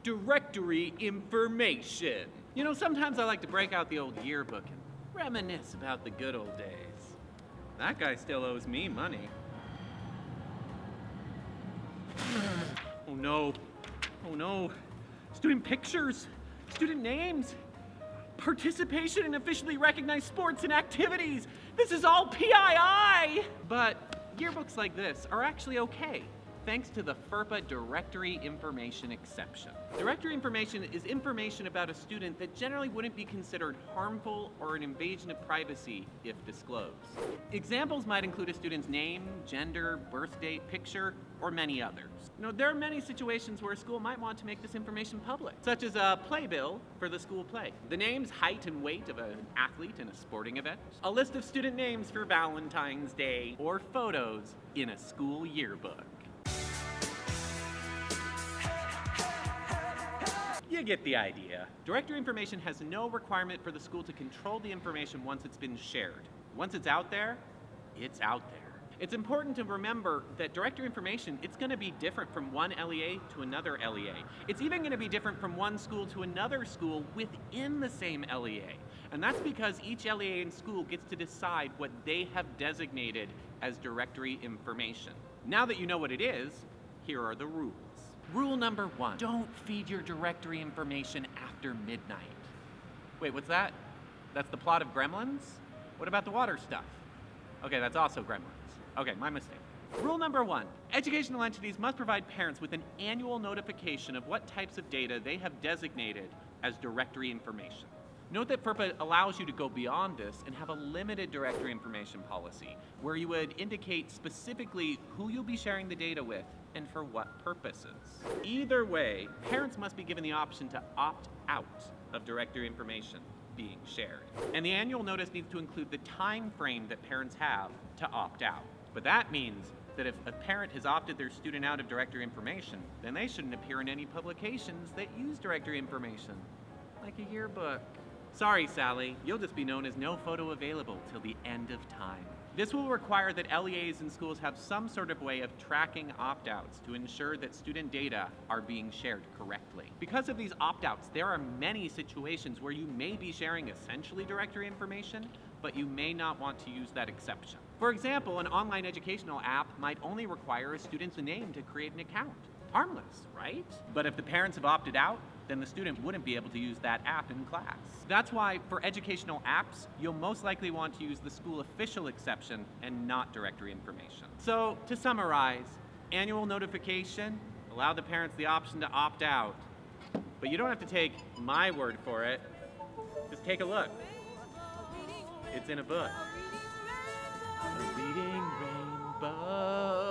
Directory information. You know, sometimes I like to break out the old yearbook and reminisce about the good old days. That guy still owes me money. Oh no. Oh no. Student pictures, student names, participation in officially recognized sports and activities. This is all PII! But yearbooks like this are actually okay, thanks to the FERPA directory information exception. Directory information is information about a student that generally wouldn't be considered harmful or an invasion of privacy if disclosed. Examples might include a student's name, gender, birth date, picture, or many others. You know, there are many situations where a school might want to make this information public, such as a playbill for the school play, the names, height, and weight of an athlete in a sporting event, a list of student names for Valentine's Day, or photos in a school yearbook. You get the idea. Directory information has no requirement for the school to control the information once it's been shared. Once it's out there, it's out there. It's important to remember that directory information, it's going to be different from one LEA to another LEA. It's even going to be different from one school to another school within the same LEA. And that's because each LEA and school gets to decide what they have designated as directory information. Now that you know what it is, here are the rules. Rule number 1, don't feed your directory information after midnight. Wait, what's that? That's the plot of Gremlins? What about the water stuff? Okay, that's also Gremlins. Okay, my mistake. Rule number 1, educational entities must provide parents with an annual notification of what types of data they have designated as directory information. Note that FERPA allows you to go beyond this and have a limited directory information policy, where you would indicate specifically who you'll be sharing the data with and for what purposes. Either way, parents must be given the option to opt out of directory information being shared. And the annual notice needs to include the time frame that parents have to opt out. But that means that if a parent has opted their student out of directory information, then they shouldn't appear in any publications that use directory information, like a yearbook. Sorry, Sally, you'll just be known as no photo available till the end of time. This will require that LEAs and schools have some sort of way of tracking opt-outs to ensure that student data are being shared correctly. Because of these opt-outs, there are many situations where you may be sharing essentially directory information, but you may not want to use that exception. For example, an online educational app might only require a student's name to create an account. Harmless, right? But if the parents have opted out, then the student wouldn't be able to use that app in class. That's why for educational apps, you'll most likely want to use the school official exception and not directory information. So to summarize, annual notification, allow the parents the option to opt out. But you don't have to take my word for it. Just take a look. It's in a book. A reading rainbow.